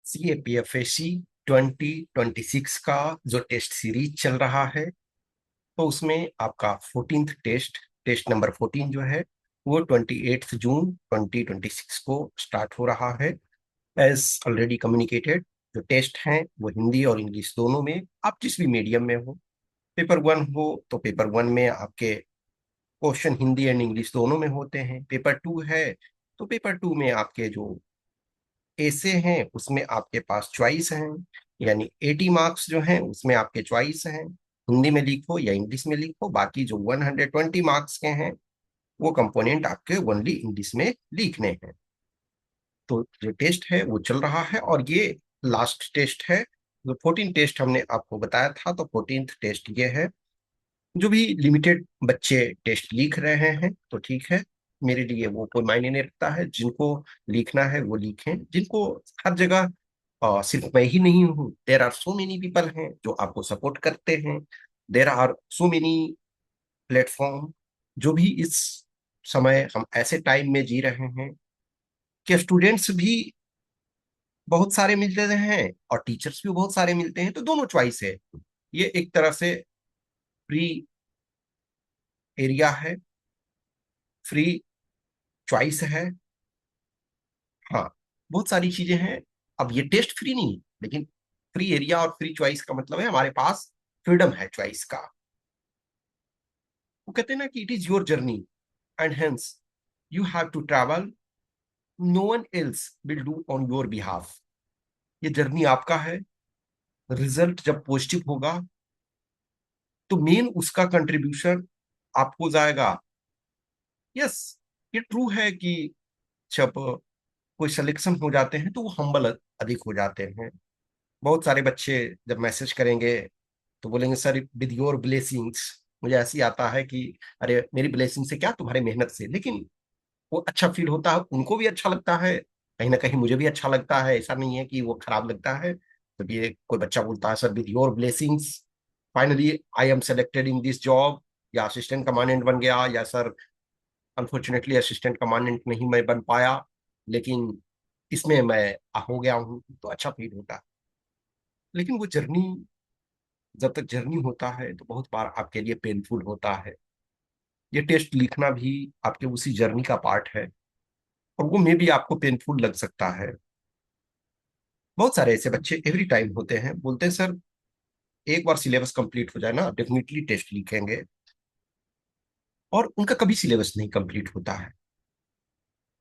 CAPFAC 2026 का जो test series चल रहा है, तो उसमें आपका 14th टेस्ट, टेस्ट नंबर 14 जो है वो 28 जून 2026 को स्टार्ट हो रहा है। एज ऑलरेडी कम्युनिकेटेड, जो टेस्ट हैं वो हिंदी और इंग्लिश दोनों में, आप जिस भी मीडियम में हो। पेपर वन हो तो पेपर वन में आपके क्वेश्चन हिंदी एंड इंग्लिश दोनों में होते हैं। पेपर टू है तो पेपर टू में आपके जो ऐसे हैं उसमें आपके पास चॉइस हैं, यानी 80 मार्क्स जो हैं उसमें आपके चॉइस हैं, हिंदी में लिखो या इंग्लिश में लिखो। बाकी जो 120 मार्क्स के हैं वो कंपोनेंट आपके ओनली इंग्लिश में लिखने हैं। तो जो टेस्ट है वो चल रहा है और ये लास्ट टेस्ट है। जो 14 टेस्ट हमने आपको बताया था, तो 14th टेस्ट ये है। जो भी लिमिटेड बच्चे टेस्ट लिख रहे हैं तो ठीक है, मेरे लिए वो कोई मायने नहीं रखता है। जिनको लिखना है वो लिखें, जिनको हर जगह सिर्फ मैं ही नहीं हूँ, there are so many people हैं जो आपको सपोर्ट करते हैं। There are so many platform. जो भी इस समय हम ऐसे टाइम में जी रहे हैं कि स्टूडेंट्स भी बहुत सारे मिलते हैं और टीचर्स भी बहुत सारे मिलते हैं, तो दोनों चॉइस है। ये एक तरह से फ्री एरिया है, फ्री चॉइस है। हाँ, बहुत सारी चीजें हैं। अब ये टेस्ट फ्री नहीं, लेकिन फ्री एरिया और फ्री चॉइस का मतलब है हमारे पास फ्रीडम है चॉइस का। वो कहते हैं ना कि it is your journey and hence you have to travel, no one else will do on your behalf. ये जर्नी आपका है। रिजल्ट जब पॉजिटिव होगा तो मेन उसका कंट्रीब्यूशन आपको जाएगा। यस, ये ट्रू है कि जब कोई सिलेक्शन हो जाते हैं तो वो हम्बल अधिक हो जाते हैं। बहुत सारे बच्चे जब मैसेज करेंगे तो बोलेंगे सर विद योर ब्लेसिंग्स। मुझे ऐसी आता है कि अरे मेरी ब्लेसिंग से क्या, तुम्हारे मेहनत से। लेकिन वो अच्छा फील होता है, उनको भी अच्छा लगता है, कहीं ना कहीं मुझे भी अच्छा लगता है। ऐसा नहीं है कि वो खराब लगता है। जब ये कोई बच्चा बोलता है sir with your blessings finally I am selected in this job, या असिस्टेंट कमांडेंट बन गया, या सर अनफॉर्चुनेटली असिस्टेंट कमांडेंट नहीं मैं बन पाया लेकिन इसमें मैं हो गया हूँ, तो अच्छा फील होता है। लेकिन वो जर्नी, जब तक जर्नी होता है तो बहुत बार आपके लिए पेनफुल होता है। ये टेस्ट लिखना भी आपके उसी जर्नी का पार्ट है, और वो में भी आपको पेनफुल लग सकता है। बहुत सारे ऐसे बच्चे एवरी टाइम होते हैं, बोलते हैं सर एक बार सिलेबस कंप्लीट हो जाए ना डेफिनेटली टेस्ट लिखेंगे, और उनका कभी सिलेबस नहीं कंप्लीट होता है।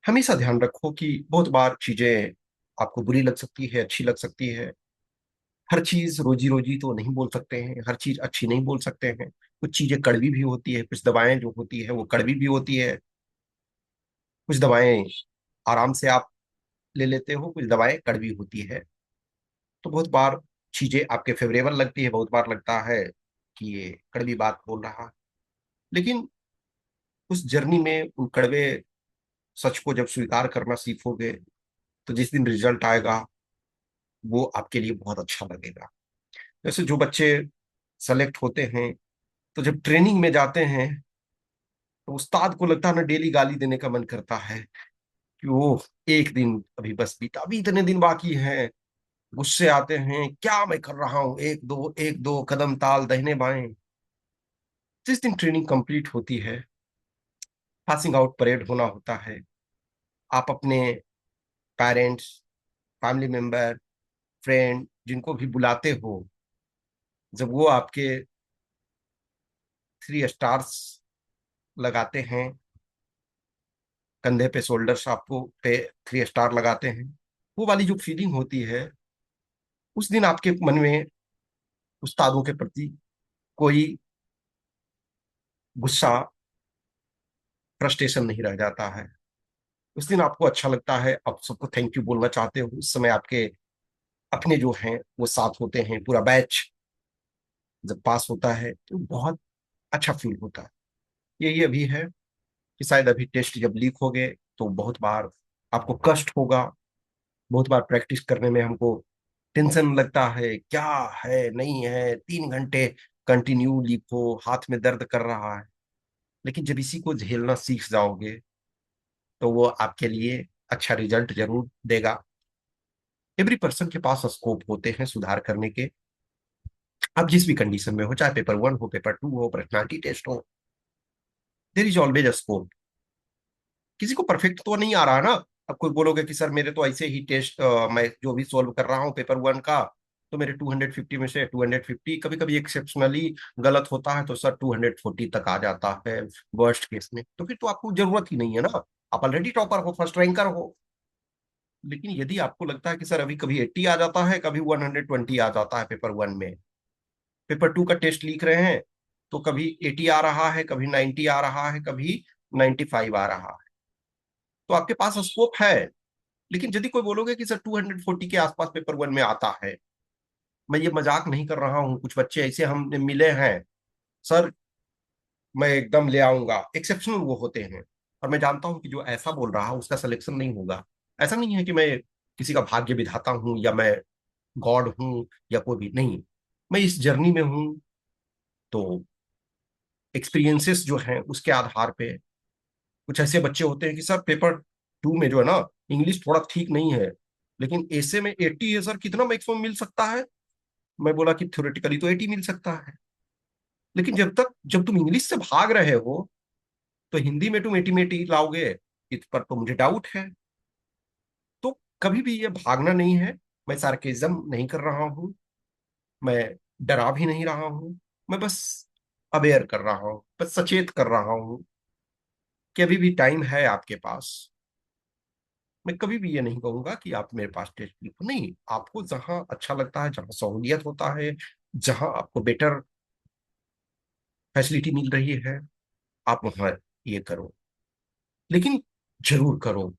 हमेशा ध्यान रखो कि बहुत बार चीजें आपको बुरी लग सकती है, अच्छी लग सकती है। हर चीज रोजी रोजी तो नहीं बोल सकते हैं, हर चीज अच्छी नहीं बोल सकते हैं। कुछ चीजें कड़वी भी होती है, कुछ दवाएं जो होती है वो कड़वी भी होती है। कुछ दवाएं आराम से आप ले लेते हो, कुछ दवाएं कड़वी होती है। तो बहुत बार चीजें आपके फेवरेबल लगती है, बहुत बार लगता है कि ये कड़वी बात बोल रहा है। लेकिन उस जर्नी में उन कड़वे सच को जब स्वीकार करना सीखोगे तो जिस दिन रिजल्ट आएगा वो आपके लिए बहुत अच्छा लगेगा। जैसे जो बच्चे सेलेक्ट होते हैं तो जब ट्रेनिंग में जाते हैं तो उस्ताद को लगता है ना डेली गाली देने का मन करता है कि वो एक दिन अभी बस बीता, अभी इतने दिन बाकी हैं। गुस्से आते हैं, क्या मैं कर रहा हूँ, एक दो कदम ताल दाहिने बाएं। जिस दिन ट्रेनिंग कंप्लीट होती है, पासिंग आउट परेड होना होता है, आप अपने पेरेंट्स, फैमिली मेंबर, फ्रेंड जिनको भी बुलाते हो, जब वो आपके 3 स्टार्स लगाते हैं कंधे पे, शोल्डर्स आपको पे 3 स्टार लगाते हैं, वो वाली जो फीलिंग होती है, उस दिन आपके मन में उस्तादों के प्रति कोई गुस्सा, फ्रस्ट्रेशन नहीं रह जाता है। उस दिन आपको अच्छा लगता है, आप सबको थैंक यू बोलना चाहते हो। उस समय आपके अपने जो हैं वो साथ होते हैं, पूरा बैच जब पास होता है तो बहुत अच्छा फील होता है। यही अभी है कि शायद अभी टेस्ट जब लीक हो गए तो बहुत बार आपको कष्ट होगा, बहुत बार प्रैक्टिस करने में हमको टेंशन लगता है, क्या है नहीं है, 3 घंटे कंटिन्यू लिखो, हाथ में दर्द कर रहा है। लेकिन जब इसी को झेलना सीख जाओगे तो वो आपके लिए अच्छा रिजल्ट जरूर देगा। एवरी पर्सन के पास स्कोप होते हैं सुधार करने के। आप जिस भी कंडीशन में हो, चाहे पेपर 1 हो, पेपर 2 हो, पर्सनालिटी टेस्ट हो, there is always a scope. किसी को परफेक्ट तो नहीं आ रहा ना। अब कोई बोलोगे कि सर मेरे तो ऐसे ही टेस्ट, मैं जो भी सॉल्व कर रहा हूँ पेपर 1 का, तो मेरे 250 में से 250 कभी कभी एक्सेप्शनली गलत होता है तो सर 240 तक आ जाता है वर्स्ट केस में, तो फिर तो आपको जरूरत ही नहीं है ना। आप ऑलरेडी टॉपर हो, फर्स्ट रैंकर हो। लेकिन यदि आपको लगता है कि सर अभी कभी 80 आ जाता है, कभी 120 आ जाता है पेपर 1 में, पेपर 2 का टेस्ट लिख रहे हैं तो कभी 80 आ रहा है, कभी 90 आ रहा है, कभी 95 आ रहा है, तो आपके पास स्कोप है। लेकिन यदि कोई बोलोगे कि सर 240 के आसपास पेपर 1 में आता है, मैं ये मजाक नहीं कर रहा हूँ, कुछ बच्चे ऐसे हमने मिले हैं, सर मैं एकदम ले आऊंगा, एक्सेप्शनल वो होते हैं। और मैं जानता हूं कि जो ऐसा बोल रहा है उसका सिलेक्शन नहीं होगा। ऐसा नहीं है कि मैं किसी का भाग्य विधाता हूं या मैं गॉड हूं या कोई भी नहीं। मैं इस जर्नी में हूं, तो एक्सपीरियंसेस जो हैं उसके आधार पे कुछ ऐसे बच्चे होते हैं कि सर पेपर 2 में जो है ना, इंग्लिश थोड़ा ठीक नहीं है, लेकिन ऐसे में 80 है सर, कितना मैक्सिमम मिल सकता है? मैं बोला कि थ्योरेटिकली तो 80 मिल सकता है, लेकिन जब तुम इंग्लिश से भाग रहे हो तो हिंदी में तुम 80 में 80 लाओगे, इस पर तो मुझे डाउट है। तो कभी भी ये भागना नहीं है। मैं सार्केज्म नहीं कर रहा हूं, मैं डरा भी नहीं रहा हूं, मैं बस अवेयर कर रहा हूं, बस सचेत कर रहा हूं कि अभी भी टाइम है आपके पास। मैं कभी भी ये नहीं कहूंगा कि आप मेरे पास टेस्ट लिखो, नहीं, आपको जहां अच्छा लगता है, जहां सहूलियत होता है, जहां आपको बेटर फैसिलिटी मिल रही है, आप वहां ये करो। लेकिन जरूर करो।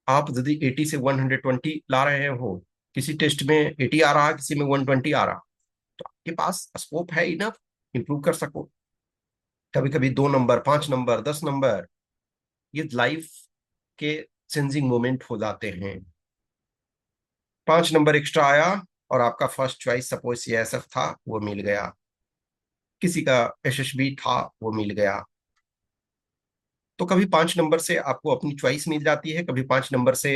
आप यदि 80 से 120 ला रहे हो, किसी टेस्ट में 80 आ रहा, किसी में 120 आ रहा, तो आपके पास स्कोप है इनफ इंप्रूव कर सको। कभी कभी 2 नंबर, 5 नंबर, 10 नंबर, ये लाइफ के चेंजिंग मोमेंट हो जाते हैं। 5 नंबर एक्स्ट्रा आया और आपका फर्स्ट चॉइस सपोज सीएसएफ था, वो मिल गया। किसी का एसएसबी था, वो मिल गया। तो कभी 5 नंबर से आपको अपनी चॉइस मिल जाती है, कभी 5 नंबर से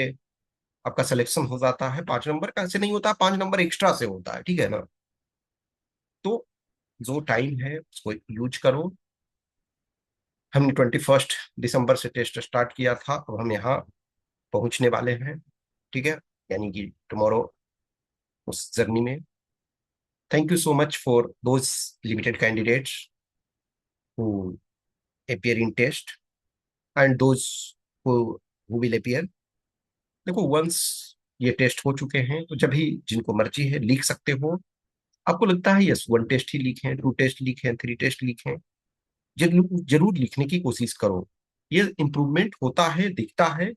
आपका सिलेक्शन हो जाता है। 5 नंबर का ऐसे नहीं होता, 5 नंबर एक्स्ट्रा से होता है, ठीक है ना। तो जो टाइम है उसको यूज करो। हमने 21 दिसंबर से टेस्ट स्टार्ट किया था, अब हम यहाँ पहुंचने वाले हैं, ठीक है, यानी कि टुमारो उस जर्नी में। Thank you so much for those limited candidates who appear in test and those who will appear। देखो, वंस ये टेस्ट हो चुके हैं तो जब भी जिनको मर्जी है लिख सकते हो। आपको लगता है यस 1 टेस्ट ही लिखे, 2 टेस्ट लिखे, 3 टेस्ट लिखे, जरूर जरूर लिखने की कोशिश करो। ये इंप्रूवमेंट होता है, दिखता है।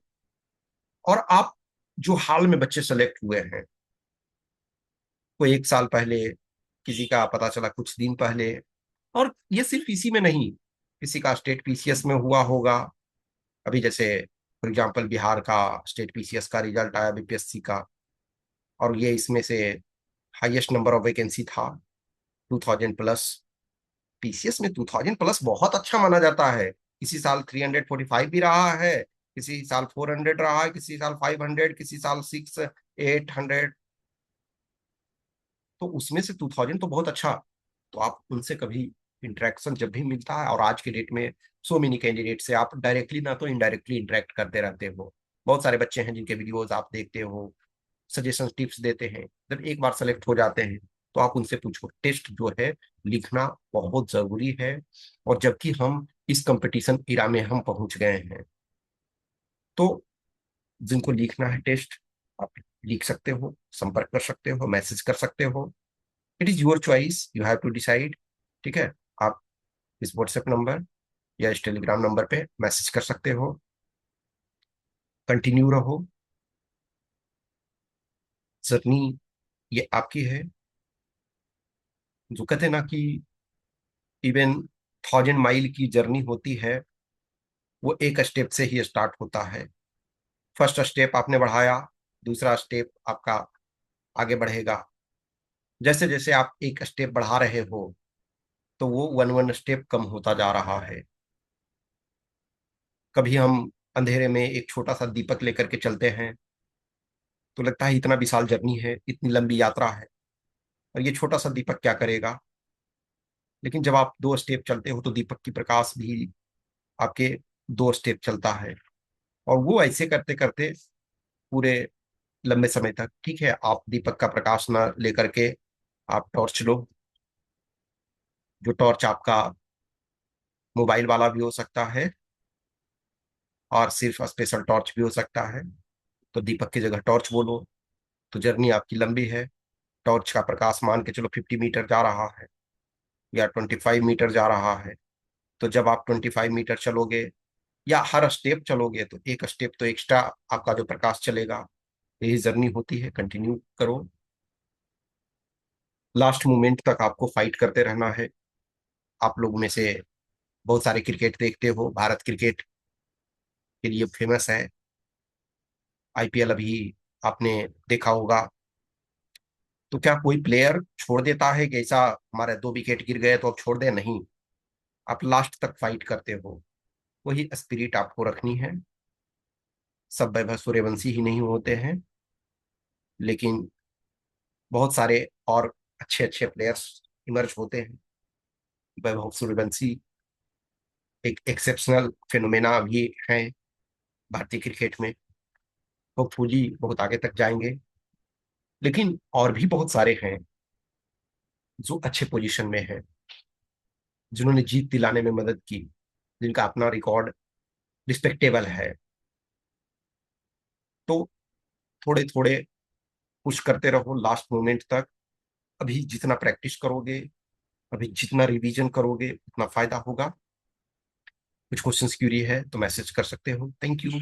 और आप जो हाल में बच्चे सेलेक्ट हुए हैं, कोई 1 साल पहले, किसी का पता चला कुछ दिन पहले, और ये सिर्फ इसी में नहीं, किसी का स्टेट पीसीएस में हुआ होगा। अभी जैसे फॉर एग्जांपल बिहार का स्टेट पीसीएस का रिजल्ट आया बीपीएससी का, और ये इसमें से हाईएस्ट नंबर ऑफ वैकेंसी था 2000 प्लस। पीसीएस में 2000 प्लस बहुत अच्छा माना जाता है। किसी साल 345 भी रहा है, किसी साल 400 रहा है, किसी साल 500, किसी साल 600, 800। तो उसमें से 2000 तो बहुत अच्छा। तो आप उनसे कभी इंटरेक्शन जब भी मिलता है, और आज के डेट में सो मेनी कैंडिडेट से आप डायरेक्टली ना तो इनडायरेक्टली इंटरेक्ट करते रहते हो। बहुत सारे बच्चे हैं जिनके वीडियोज आप देखते हो, सजेशन टिप्स देते हैं। जब एक बार सेलेक्ट हो जाते हैं तो आप उनसे पूछो। टेस्ट जो है लिखना बहुत जरूरी है। और जबकि हम इस कंपटीशन इरा में हम पहुंच गए हैं, तो जिनको लिखना है टेस्ट, आप लिख सकते हो, संपर्क कर सकते हो, मैसेज कर सकते हो। It is your choice, you have to decide. ठीक है, आप इस व्हाट्सएप नंबर या इस टेलीग्राम नंबर पे मैसेज कर सकते हो। कंटिन्यू रहो, जर्नी ये आपकी है। जो कहते हैं ना कि इवन 1000 माइल की जर्नी होती है, वो एक स्टेप से ही स्टार्ट होता है। फर्स्ट स्टेप आपने बढ़ाया, दूसरा स्टेप आपका आगे बढ़ेगा। जैसे जैसे आप एक स्टेप बढ़ा रहे हो, तो वो वन वन स्टेप कम होता जा रहा है। कभी हम अंधेरे में एक छोटा सा दीपक लेकर के चलते हैं, तो लगता है इतना विशाल जर्नी है, इतनी लंबी यात्रा है, और ये छोटा सा दीपक क्या करेगा। लेकिन जब आप 2 स्टेप चलते हो तो दीपक की प्रकाश भी आपके 2 स्टेप चलता है। और वो ऐसे करते करते पूरे लंबे समय तक, ठीक है, आप दीपक का प्रकाश ना लेकर के आप टॉर्च लो। जो टॉर्च आपका मोबाइल वाला भी हो सकता है और सिर्फ स्पेशल टॉर्च भी हो सकता है। तो दीपक की जगह टॉर्च बोलो। तो जर्नी आपकी लंबी है। टॉर्च का प्रकाश मान के चलो 50 मीटर जा रहा है या 25 मीटर जा रहा है। तो जब आप 25 मीटर चलोगे या हर स्टेप चलोगे तो एक स्टेप तो एक्स्ट्रा आपका जो प्रकाश चलेगा। यही जर्नी होती है, कंटिन्यू करो। लास्ट मोमेंट तक आपको फाइट करते रहना है। आप लोग में से बहुत सारे क्रिकेट देखते हो, भारत क्रिकेट के लिए फेमस है। आईपीएल अभी आपने देखा होगा। तो क्या कोई प्लेयर छोड़ देता है कि ऐसा हमारे 2 विकेट गिर गए तो अब छोड़ दे? नहीं, आप लास्ट तक फाइट करते हो। वही स्पिरिट आपको रखनी है। सब वैभव सूर्यवंशी ही नहीं होते हैं, लेकिन बहुत सारे और अच्छे अच्छे प्लेयर्स इमर्ज होते हैं। वैभव सूर्यवंशी एक एक्सेप्शनल फिनोमेना भी है भारतीय क्रिकेट में। होपफुली बहुत आगे तक जाएंगे। लेकिन और भी बहुत सारे हैं जो अच्छे पोजीशन में हैं, जिन्होंने जीत दिलाने में मदद की, जिनका अपना रिकॉर्ड रिस्पेक्टेबल है। तो थोड़े थोड़े पुश करते रहो लास्ट मोमेंट तक। अभी जितना प्रैक्टिस करोगे, अभी जितना रिवीजन करोगे, उतना फायदा होगा। कुछ क्वेश्चंस क्यूरी है तो मैसेज कर सकते हो। Thank you.